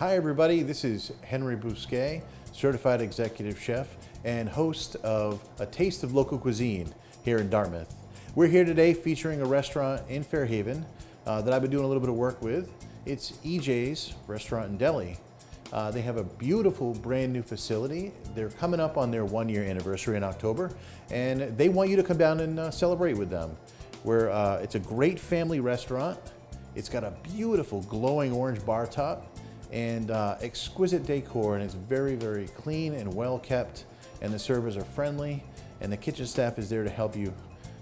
Hi everybody, this is Henry Bousquet, certified executive chef and host of A Taste of Local Cuisine here in Dartmouth. We're here today featuring a restaurant in Fairhaven that I've been doing a little bit of work with. It's EJ's Restaurant and Deli. They have a beautiful brand new facility. They're coming up on their 1-year anniversary in October, and they want you to come down and celebrate with them. It's a great family restaurant. It's got a beautiful glowing orange bar top and exquisite decor, and it's very, very clean and well kept, and the servers are friendly, and the kitchen staff is there to help you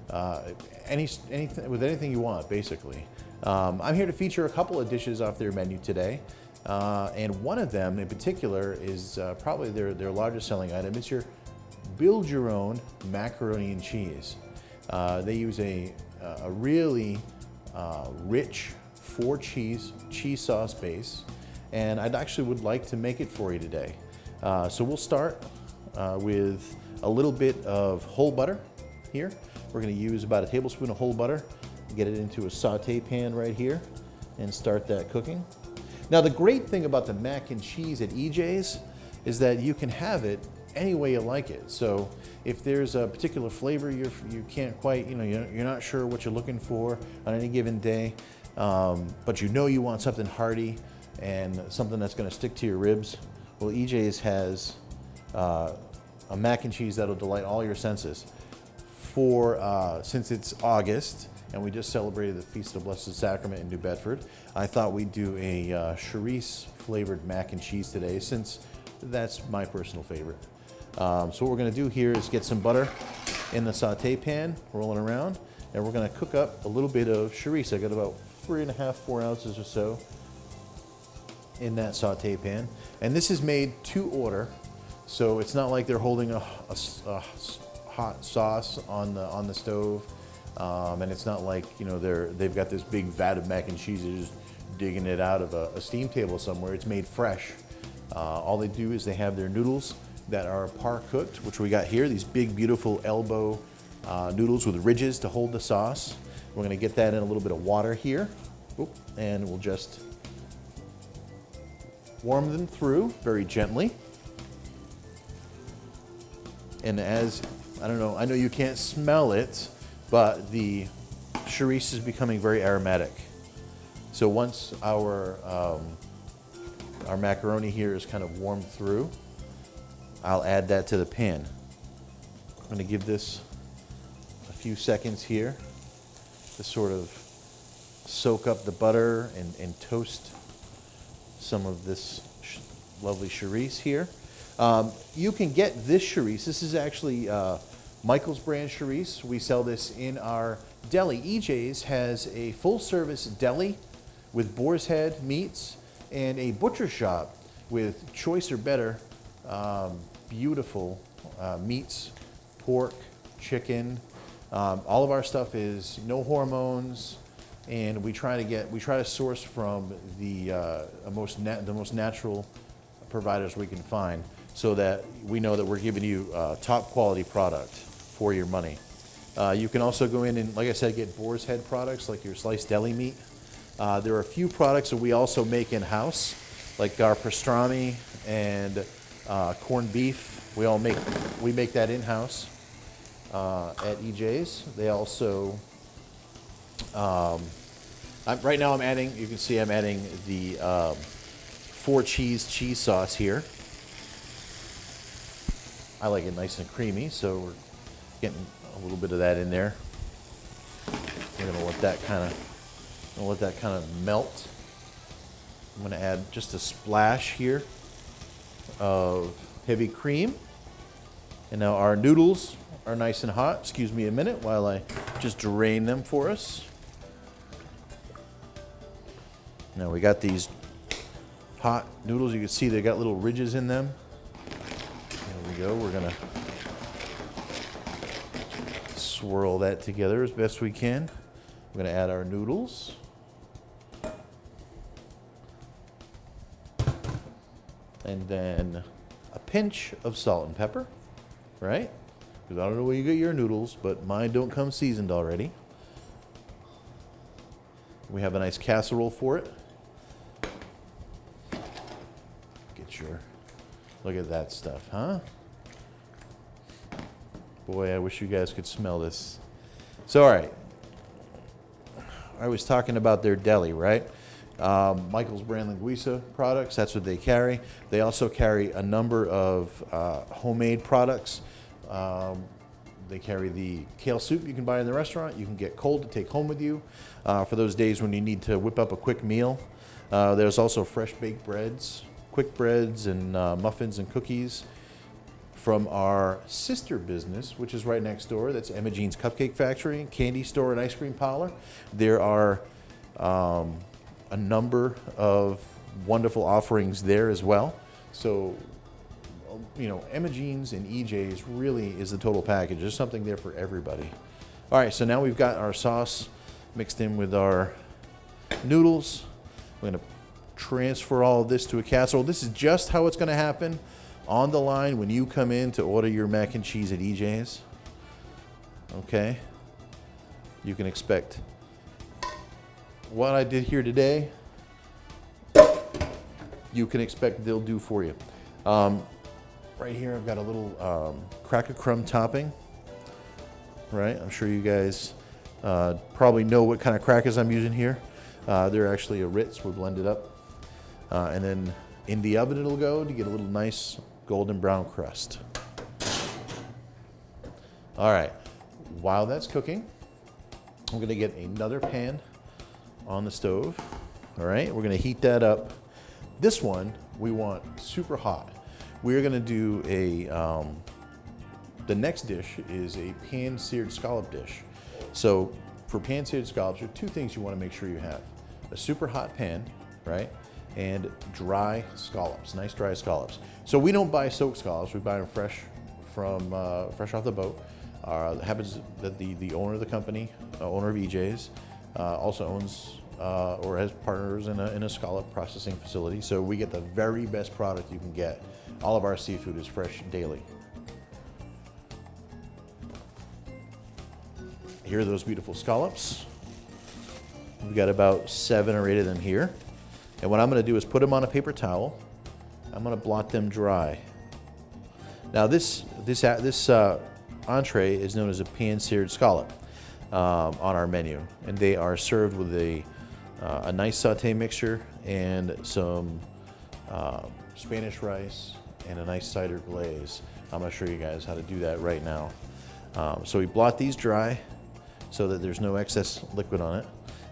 with anything you want, basically. I'm here to feature a couple of dishes off their menu today, and one of them in particular is probably their largest selling item. It's your build your own macaroni and cheese. They use a really rich 4-cheese sauce base, and I'd actually would like to make it for you today. So we'll start with a little bit of whole butter here. We're going to use about a tablespoon of whole butter, get it into a saute pan right here, and start that cooking. Now the great thing about the mac and cheese at EJ's is that you can have it any way you like it. So if there's a particular flavor you can't quite, you're not sure what you're looking for on any given day, but you want something hearty and something that's going to stick to your ribs, well, EJ's has a mac and cheese that'll delight all your senses. Since it's August and we just celebrated the Feast of Blessed Sacrament in New Bedford, I thought we'd do a chorizo flavored mac and cheese today, since that's my personal favorite. So what we're going to do here is get some butter in the saute pan, rolling around, and we're going to cook up a little bit of chorizo. I got about 3.5–4 ounces or so in that saute pan, and this is made to order, so it's not like they're holding a hot sauce on the stove, and it's not like they've got this big vat of mac and cheese, they're just digging it out of a steam table somewhere. It's made fresh. All they do is they have their noodles that are par cooked, which we got here, these big beautiful elbow noodles with ridges to hold the sauce. We're going to get that in a little bit of water here, and we'll just warm them through very gently. And I know you can't smell it, but the chorizo is becoming very aromatic. So once our macaroni here is kind of warmed through, I'll add that to the pan. I'm going to give this a few seconds here to sort of soak up the butter and toast some of this lovely chorizo here. You can get this chorizo. This is actually Michael's brand chorizo. We sell this in our deli. EJ's has a full-service deli with boar's head meats and a butcher shop with choice or better beautiful meats, pork, chicken. All of our stuff is no hormones, and we try to source from the most natural providers we can find, so that we know that we're giving you top quality product for your money. You can also go in and, like I said, get boar's head products like your sliced deli meat. There are a few products that we also make in-house, like our pastrami and corned beef. We make that in-house at EJ's. They also, right now I'm adding the 4-cheese cheese sauce here. I like it nice and creamy, so we're getting a little bit of that in there. We're gonna let that kind of melt. I'm gonna add just a splash here of heavy cream. And now our noodles are nice and hot. Excuse me a minute while I just drain them for us. Now we got these hot noodles. You can see they got little ridges in them. There we go. We're gonna swirl that together as best we can. We're gonna add our noodles. And then a pinch of salt and pepper, right? Because I don't know where you get your noodles, but mine don't come seasoned already. We have a nice casserole for it. picture. Look at that stuff, huh? Boy, I wish you guys could smell this. So, all right. I was talking about their deli, right? Michael's brand linguiça products, that's what they carry. They also carry a number of homemade products. They carry the kale soup you can buy in the restaurant. You can get cold to take home with you for those days when you need to whip up a quick meal. There's also fresh baked breads, quick breads, and muffins and cookies from our sister business, which is right next door. That's Emma Jean's Cupcake Factory, candy store, and ice cream parlor. There are a number of wonderful offerings there as well. So, you know, Emma Jean's and EJ's really is the total package. There's something there for everybody. All right, so now we've got our sauce mixed in with our noodles. We're gonna transfer all of this to a casserole. This is just how it's gonna happen on the line when you come in to order your mac and cheese at EJ's. Okay? You can expect what I did here today, you can expect they'll do for you. Right here, I've got a little cracker crumb topping. Right, I'm sure you guys probably know what kind of crackers I'm using here. They're actually a Ritz. We blend it up, and then in the oven it'll go to get a little nice golden brown crust. All right, while that's cooking, I'm gonna get another pan on the stove. All right, we're gonna heat that up. This one we want super hot. We're gonna do the next dish is a pan-seared scallop dish. So for pan-seared scallops, there are two things you wanna make sure you have. A super hot pan, right? And dry scallops, nice dry scallops. So we don't buy soaked scallops, we buy them fresh off the boat. It happens that the owner of the company, owner of EJ's, also owns or has partners in a scallop processing facility. So we get the very best product you can get. All of our seafood is fresh daily. Here are those beautiful scallops. We've got about 7 or 8 of them here. And what I'm gonna do is put them on a paper towel. I'm gonna blot them dry. Now this entree is known as a pan-seared scallop on our menu, and they are served with a nice sauté mixture and some Spanish rice and a nice cider glaze. I'm gonna show you guys how to do that right now. So we blot these dry so that there's no excess liquid on it,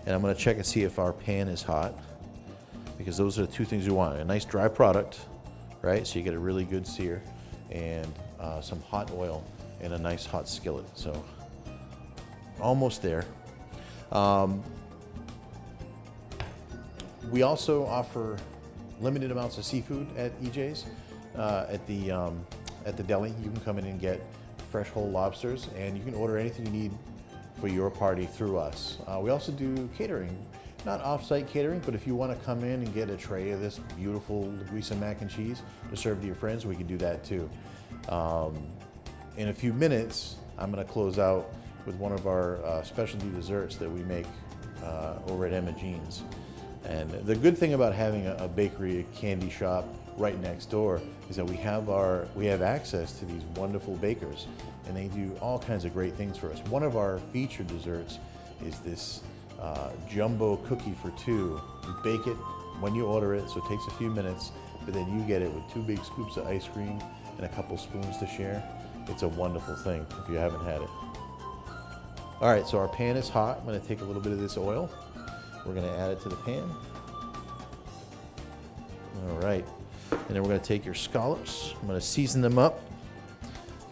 and I'm gonna check and see if our pan is hot, because those are the two things you want: a nice dry product, right? So you get a really good sear, and some hot oil in a nice hot skillet. So almost there. We also offer limited amounts of seafood at EJ's. At the deli, you can come in and get fresh whole lobsters, and you can order anything you need for your party through us. We also do catering, not off-site catering, but if you want to come in and get a tray of this beautiful linguiça mac and cheese to serve to your friends, we can do that too. In a few minutes, I'm going to close out with one of our specialty desserts that we make over at Emma Jean's. And the good thing about having a bakery, a candy shop right next door is that we have access to these wonderful bakers, and they do all kinds of great things for us. One of our featured desserts is this jumbo cookie for 2. You bake it when you order it, so it takes a few minutes, but then you get it with 2 big scoops of ice cream and a couple spoons to share. It's a wonderful thing if you haven't had it. All right, so our pan is hot. I'm gonna take a little bit of this oil. We're gonna add it to the pan. All right, and then we're gonna take your scallops. I'm gonna season them up.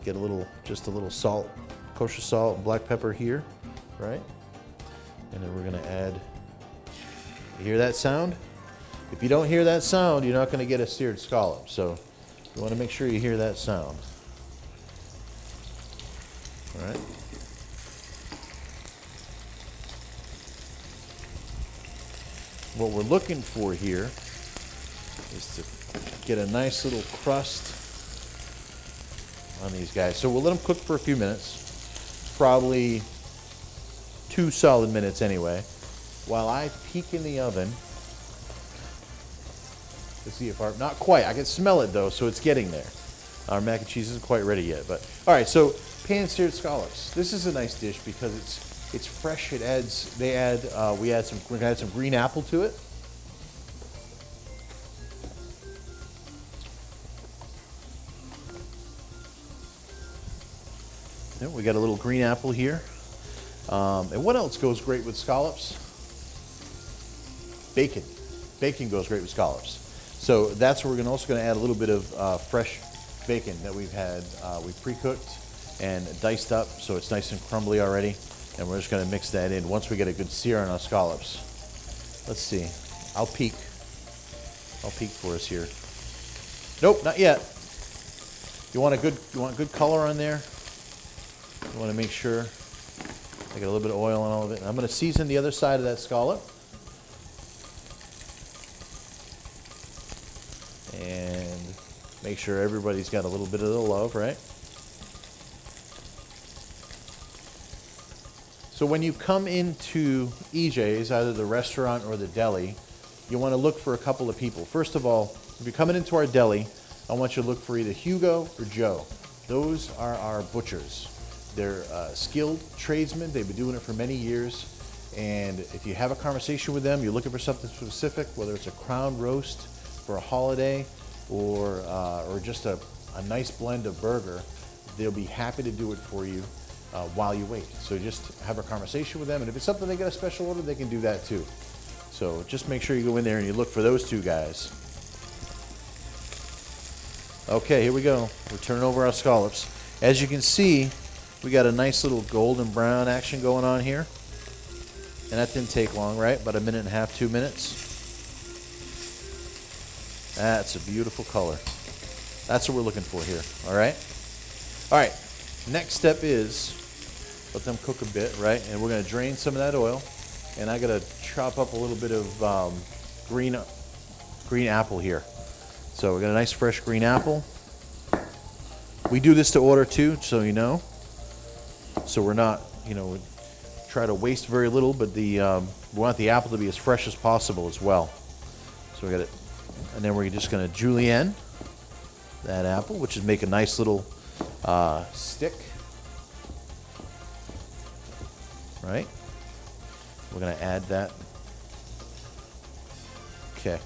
Get just a little salt, kosher salt and black pepper here, right? And then we're gonna add, you hear that sound? If you don't hear that sound, you're not gonna get a seared scallop. So you wanna make sure you hear that sound. All right. What we're looking for here is to get a nice little crust on these guys. So we'll let them cook for a few minutes, probably 2 solid minutes anyway, while I peek in the oven Let's see if not quite. I can smell it though, so it's getting there. Our mac and cheese isn't quite ready yet, but all right. So pan-seared scallops. This is a nice dish because it's fresh. It adds. We're gonna add some green apple to it. Yeah, we got a little green apple here. And what else goes great with scallops? Bacon. Bacon goes great with scallops. So that's where we're also going to add a little bit of fresh bacon that we've pre-cooked and diced up, so it's nice and crumbly already. And we're just going to mix that in once we get a good sear on our scallops. Let's see. I'll peek for us here. Nope, not yet. You want good color on there. You want to make sure. I get a little bit of oil on all of it. I'm going to season the other side of that scallop. And make sure everybody's got a little bit of the love, right? So when you come into EJ's, either the restaurant or the deli, you want to look for a couple of people. First of all, if you're coming into our deli, I want you to look for either Hugo or Joe. Those are our butchers. They're skilled tradesmen. They've been doing it for many years. And if you have a conversation with them, you're looking for something specific, whether it's a crown roast for a holiday or just a nice blend of burger, they'll be happy to do it for you while you wait. So just have a conversation with them. And if it's something they get a special order, they can do that too. So just make sure you go in there and you look for those two guys. Okay, here we go. We're turning over our scallops. As you can see, we got a nice little golden brown action going on here. And that didn't take long, right? About 1.5 minutes, 2 minutes. That's a beautiful color. That's what we're looking for here, all right? All right, next step is let them cook a bit, right? And we're gonna drain some of that oil. And I gotta chop up a little bit of green apple here. So we got a nice fresh green apple. We do this to order too, so you know. So we're not, we try to waste very little, but we want the apple to be as fresh as possible as well. So we got it, and then we're just going to julienne that apple, which is make a nice little stick, right? We're going to add that. Okay,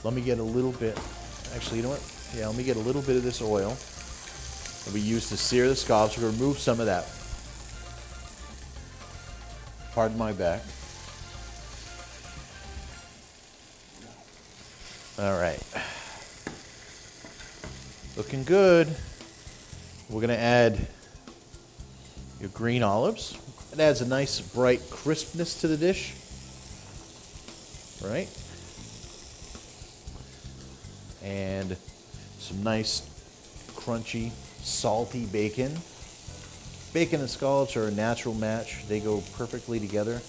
let me get a little bit. Actually, you know what? Yeah, let me get a little bit of this oil that we use to sear the scallops. We're going to remove some of that. Pardon my back. All right. Looking good. We're going to add your green olives. It adds a nice bright crispness to the dish. Right? And some nice crunchy, salty bacon. Bacon and scallops are a natural match. They go perfectly together.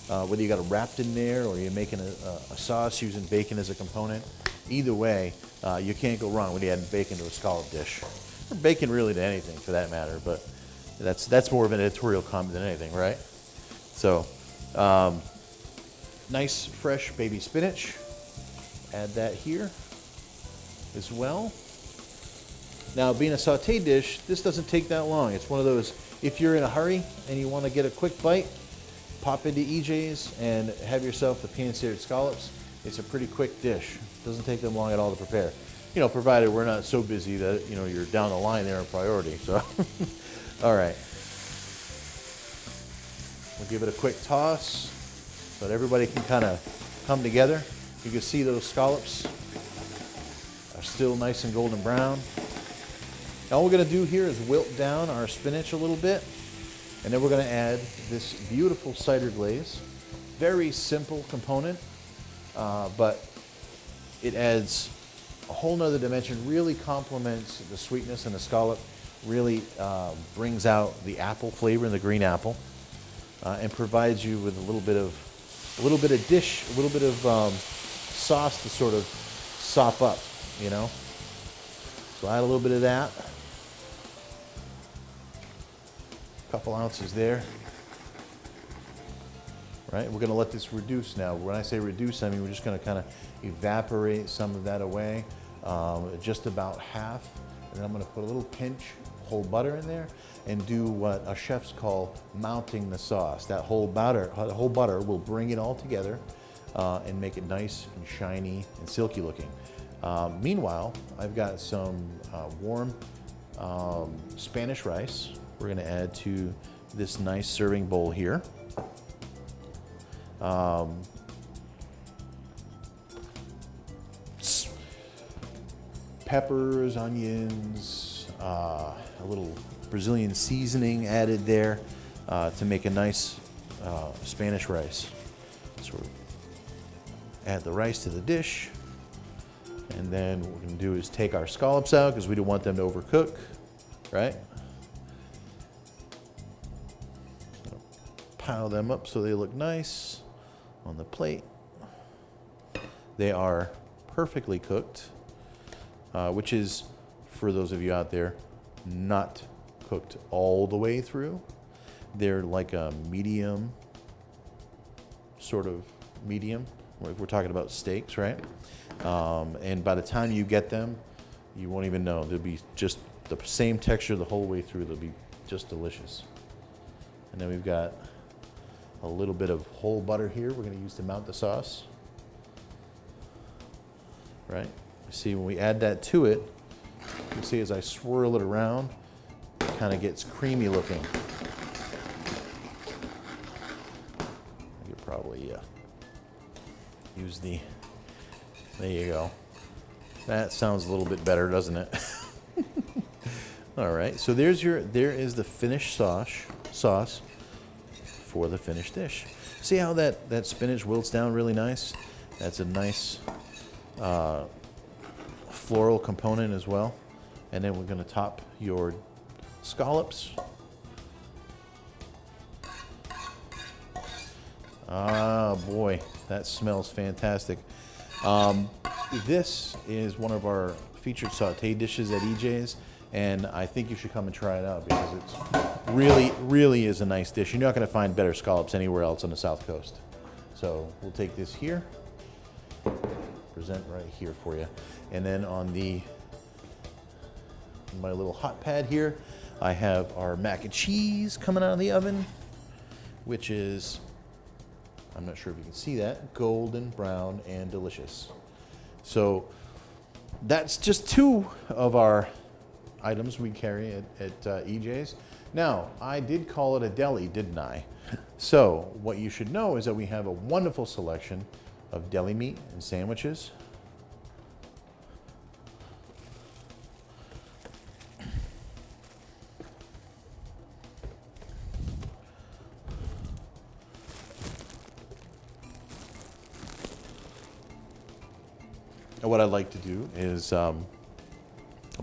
Whether you got it wrapped in there or you're making a sauce using bacon as a component, either way, you can't go wrong when you add bacon to a scallop dish. Or bacon really to anything for that matter, but that's more of an editorial comment than anything, right? So, nice fresh baby spinach. Add that here as well. Now, being a sauté dish, this doesn't take that long. It's one of those, if you're in a hurry and you want to get a quick bite, pop into EJ's and have yourself the pan-seared scallops. It's a pretty quick dish. Doesn't take them long at all to prepare. Provided we're not so busy that, you're down the line there in priority. So, all right. We'll give it a quick toss so that everybody can kind of come together. You can see those scallops are still nice and golden brown. All we're going to do here is wilt down our spinach a little bit, and then we're going to add this beautiful cider glaze. Very simple component, but it adds a whole nother dimension, really complements the sweetness, and the scallop really brings out the apple flavor in the green apple, and provides you with a little bit of sauce to sort of sop up, So add a little bit of that. Couple ounces there, right? We're gonna let this reduce now. When I say reduce, I mean we're just gonna kind of evaporate some of that away, just about half. And then I'm gonna put a little pinch whole butter in there and do what our chefs call mounting the sauce. That whole butter will bring it all together and make it nice and shiny and silky looking. Meanwhile, I've got some warm Spanish rice we're gonna add to this nice serving bowl here. Peppers, onions, a little Brazilian seasoning added there to make a nice Spanish rice. So we'll add the rice to the dish, and then what we're going to do is take our scallops out because we don't want them to overcook, right? Pile them up so they look nice on the plate. They are perfectly cooked, which is, for those of you out there, not cooked all the way through. They're like a medium, sort of medium, if we're talking about steaks, right? And by the time you get them, you won't even know. They'll be just the same texture the whole way through. They'll be just delicious. And then we've got a little bit of whole butter here we're going to use to mount the sauce. Right? See, when we add that to it, you can see as I swirl it around, it kind of gets creamy looking. You could probably use the, there you go. That sounds a little bit better, doesn't it? All right, so there is the finished sauce for the finished dish. See how that spinach wilts down really nice? That's a nice floral component as well. And then we're going to top your scallops. Ah, boy, that smells fantastic. This is one of our featured sauté dishes at EJ's, and I think you should come and try it out because it's really is a nice dish. You're not going to find better scallops anywhere else on the South Coast. So we'll take this here, present right here for you. And then on my little hot pad here, I have our mac and cheese coming out of the oven, which is, I'm not sure if you can see that, golden brown and delicious. So that's just two of our items we carry at EJ's. Now, I did call it a deli, didn't I? So what you should know is that we have a wonderful selection of deli meat and sandwiches. And what I'd like to do is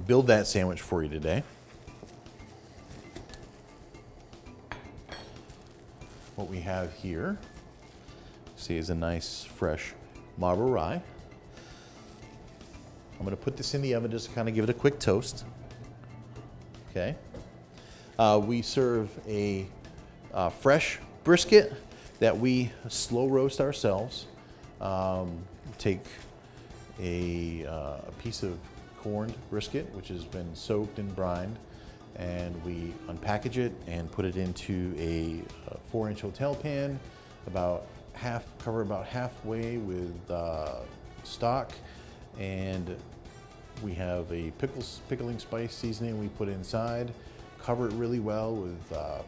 build that sandwich for you today. What we have here, see, is a nice fresh marble rye. I'm going to put this in the oven just to kind of give it a quick toast. Okay. We serve a fresh brisket that we slow roast ourselves. Take a piece of corned brisket, which has been soaked and brined, and we unpackage it and put it into a 4-inch hotel pan, cover about halfway with stock, and we have a pickling spice seasoning we put inside, cover it really well with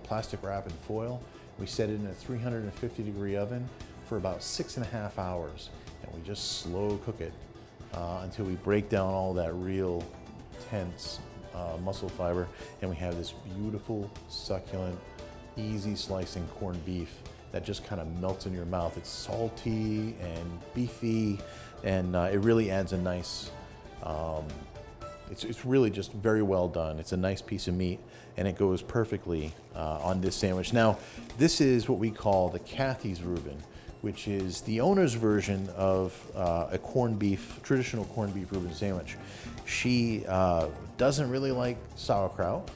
plastic wrap and foil. We set it in a 350-degree oven for about 6.5 hours, and we just slow cook it until we break down all that real tense muscle fiber, and we have this beautiful, succulent, easy slicing corned beef that just kind of melts in your mouth. It's salty and beefy, and it really adds a nice, it's really just very well done. It's a nice piece of meat, and it goes perfectly on this sandwich. Now, this is what we call the Kathy's Reuben, which is the owner's version of a traditional corned beef Reuben sandwich. She doesn't really like sauerkraut,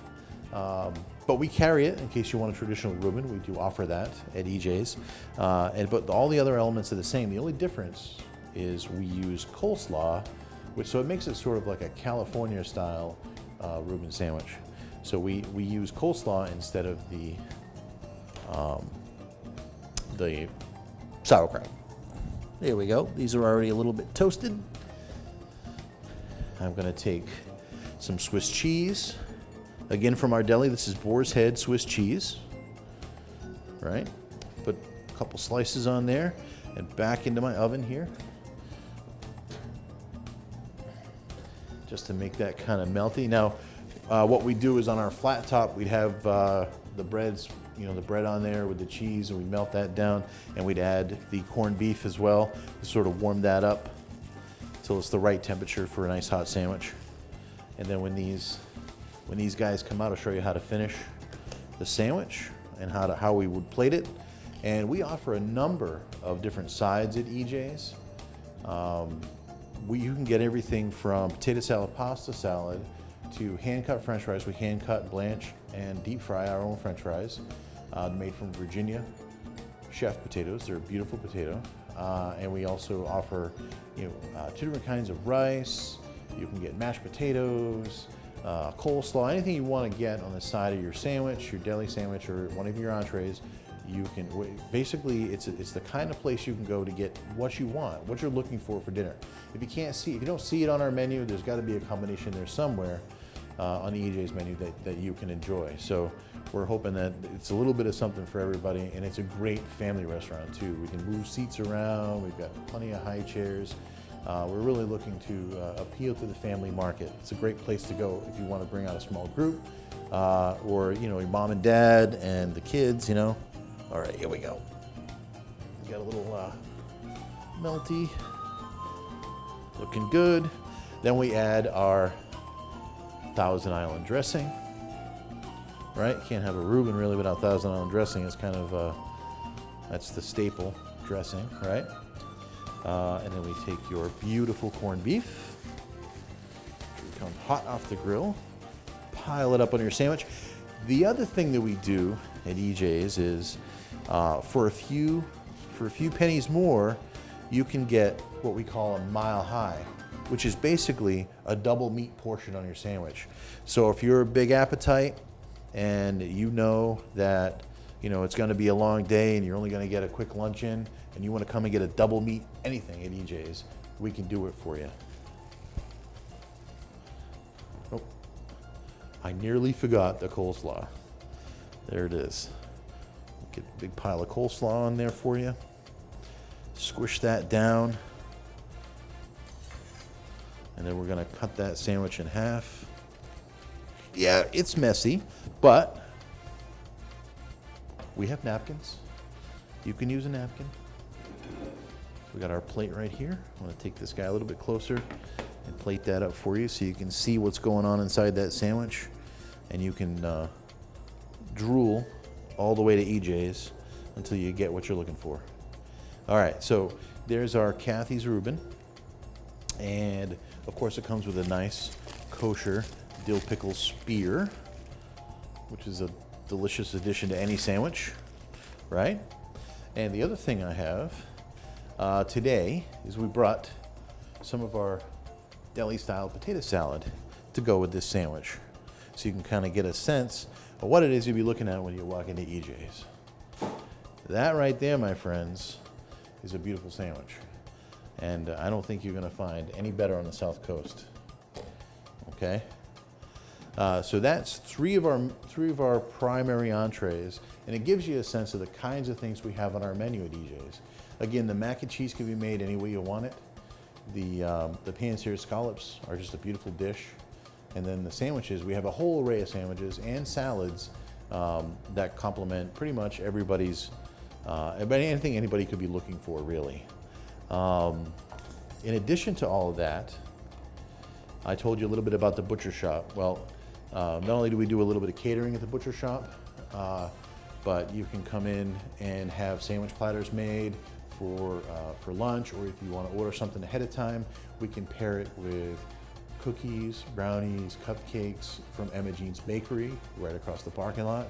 But we carry it in case you want a traditional Reuben. We do offer that at EJ's. But all the other elements are the same. The only difference is we use coleslaw, so it makes it sort of like a California style Reuben sandwich. So we use coleslaw instead of the sauerkraut. There we go. These are already a little bit toasted. I'm going to take some Swiss cheese. Again, from our deli, this is Boar's Head Swiss cheese. Right? Put a couple slices on there and back into my oven here. Just to make that kind of melty. Now, what we do is on our flat top, we'd have the breads, the bread on there with the cheese, and we melt that down, and we'd add the corned beef as well to sort of warm that up until it's the right temperature for a nice hot sandwich. And then when these guys come out, I'll show you how to finish the sandwich and how we would plate it. And we offer a number of different sides at EJ's. You can get everything from potato salad, pasta salad, to hand-cut French fries. We hand-cut, blanch, and deep fry our own French fries, made from Virginia chef potatoes. They're a beautiful potato. And we also offer, two different kinds of rice. You can get mashed potatoes, coleslaw, anything you want to get on the side of your sandwich, your deli sandwich, or one of your entrees. You can basically, it's the kind of place you can go to get what you want, what you're looking for dinner. If you don't see it on our menu, there's got to be a combination there somewhere on the EJ's menu that you can enjoy. So we're hoping that it's a little bit of something for everybody, and it's a great family restaurant too. We can move seats around. We've got plenty of high chairs. We're really looking to appeal to the family market. It's a great place to go if you want to bring out a small group, or your mom and dad and the kids. All right, here we go. We got a little melty, looking good. Then we add our Thousand Island dressing. Right, can't have a Reuben really without Thousand Island dressing. It's kind of that's the staple dressing, right? And then we take your beautiful corned beef. It comes hot off the grill. Pile it up on your sandwich. The other thing that we do at EJ's is for a few pennies more, you can get what we call a mile high, which is basically a double meat portion on your sandwich. So if you're a big appetite and you know that it's going to be a long day and you're only going to get a quick lunch in, and you want to come and get a double meat anything at EJ's, we can do it for you. Oh, I nearly forgot the coleslaw. There it is. Get a big pile of coleslaw on there for you. Squish that down. And then we're going to cut that sandwich in half. Yeah, it's messy, but we have napkins. You can use a napkin. We got our plate right here. I'm going to take this guy a little bit closer and plate that up for you so you can see what's going on inside that sandwich, and you can drool all the way to EJ's until you get what you're looking for. All right, so there's our Kathy's Reuben, and of course it comes with a nice kosher dill pickle spear, which is a delicious addition to any sandwich, right? And the other thing I have today is we brought some of our deli-style potato salad to go with this sandwich, so you can kind of get a sense of what it is you'll be looking at when you walk into EJ's. That right there, my friends, is a beautiful sandwich, and I don't think you're going to find any better on the South Coast. Okay, so that's three of our primary entrees, and it gives you a sense of the kinds of things we have on our menu at EJ's. Again, the mac and cheese can be made any way you want it. The pan-seared scallops are just a beautiful dish. And then the sandwiches, we have a whole array of sandwiches and salads that complement pretty much everybody's, anything anybody could be looking for, really. In addition to all of that, I told you a little bit about the butcher shop. Well, not only do we do a little bit of catering at the butcher shop, but you can come in and have sandwich platters made for lunch, or if you want to order something ahead of time, we can pair it with cookies, brownies, cupcakes from Emma Jean's Bakery right across the parking lot.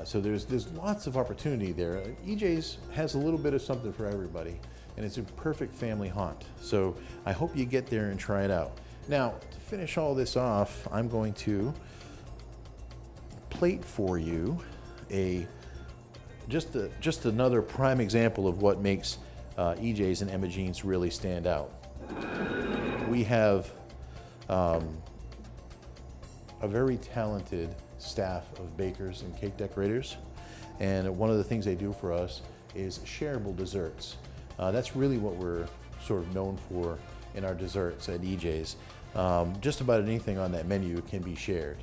So there's lots of opportunity there. EJ's has a little bit of something for everybody, and it's a perfect family haunt. So I hope you get there and try it out. Now, to finish all this off, I'm going to plate for you just another prime example of what makes EJ's and Emma Jean's really stand out. We have a very talented staff of bakers and cake decorators, and one of the things they do for us is shareable desserts. That's really what we're sort of known for in our desserts at EJ's. Just about anything on that menu can be shared.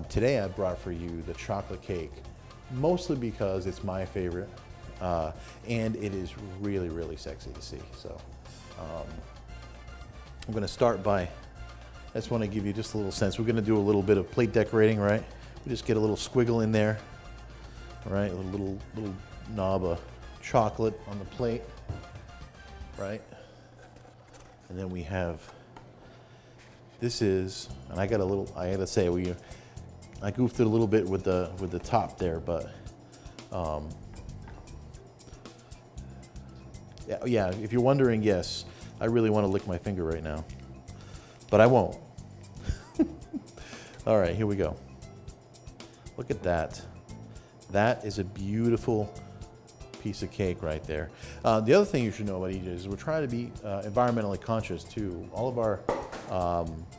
Today I brought for you the chocolate cake, mostly because it's my favorite, and it is really, really sexy to see. So I'm going to start by, I just want to give you just a little sense. We're going to do a little bit of plate decorating, right? We just get a little squiggle in there, right? A little knob of chocolate on the plate, right? And then we have, this is, and I gotta say, I goofed it a little bit with the top there, but yeah, if you're wondering, yes, I really want to lick my finger right now, but I won't. All right, here we go. Look at that. That is a beautiful piece of cake right there. The other thing you should know about EJ is we're trying to be environmentally conscious too. All of our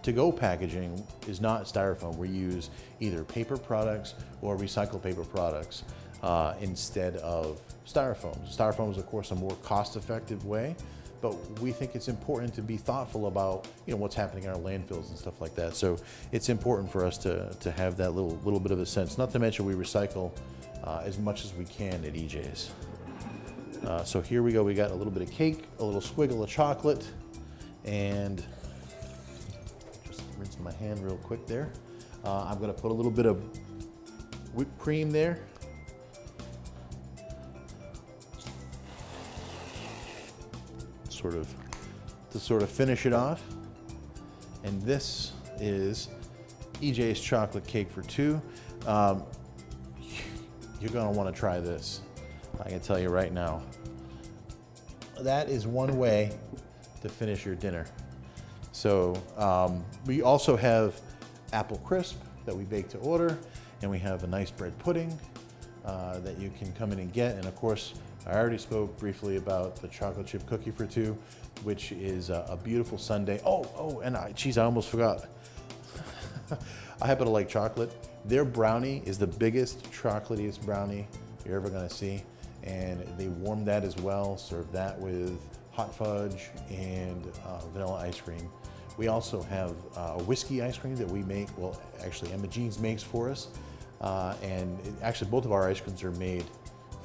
to-go packaging is not styrofoam. We use either paper products or recycled paper products instead of styrofoam. Styrofoam is, of course, a more cost-effective way, but we think it's important to be thoughtful about what's happening in our landfills and stuff like that. So it's important for us to have that little bit of a sense. Not to mention we recycle as much as we can at EJ's. So here we go. We got a little bit of cake, a little squiggle of chocolate, and just rinse my hand real quick there. I'm going to put a little bit of whipped cream there. To sort of finish it off. And this is EJ's chocolate cake for two. You're gonna want to try this. I can tell you right now. That is one way to finish your dinner. So we also have apple crisp that we bake to order, and we have a nice bread pudding that you can come in and get. And of course, I already spoke briefly about the chocolate chip cookie for two, which is a beautiful sundae. And I almost forgot. I happen to like chocolate. Their brownie is the biggest, chocolatiest brownie you're ever gonna see. And they warm that as well, serve that with hot fudge and vanilla ice cream. We also have a whiskey ice cream that we make, well, actually Emma Jean's makes for us. Actually both of our ice creams are made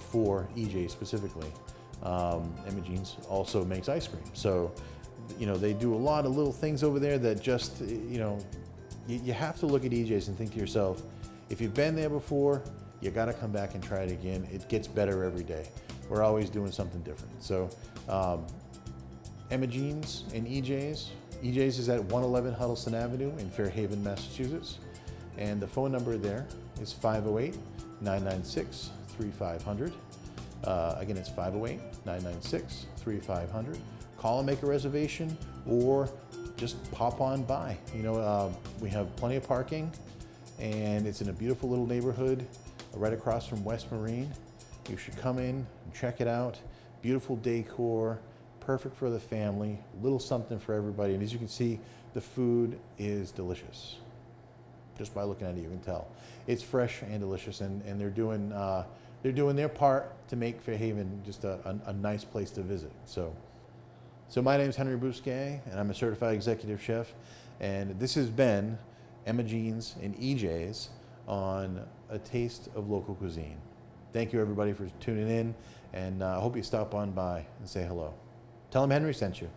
for EJ specifically. Emma Jean's also makes ice cream. So, they do a lot of little things over there that just, you have to look at EJ's and think to yourself, if you've been there before, you gotta come back and try it again. It gets better every day. We're always doing something different. So, Emma Jean's and EJ's. EJ's is at 111 Huddleston Avenue in Fairhaven, Massachusetts. And the phone number there is 508-996-3500. Again, it's 508-996-3500. Call and make a reservation, or just pop on by. We have plenty of parking, and it's in a beautiful little neighborhood right across from West Marine. You should come in and check it out. Beautiful decor, perfect for the family, little something for everybody. And as you can see, the food is delicious. Just by looking at it, you can tell. It's fresh and delicious, and they're doing their part to make Fairhaven just a nice place to visit. So my name is Henry Bousquet, and I'm a certified executive chef, and this has been Emma Jean's and EJ's on A Taste of Local Cuisine. Thank you everybody for tuning in, and I hope you stop on by and say hello. Tell them Henry sent you.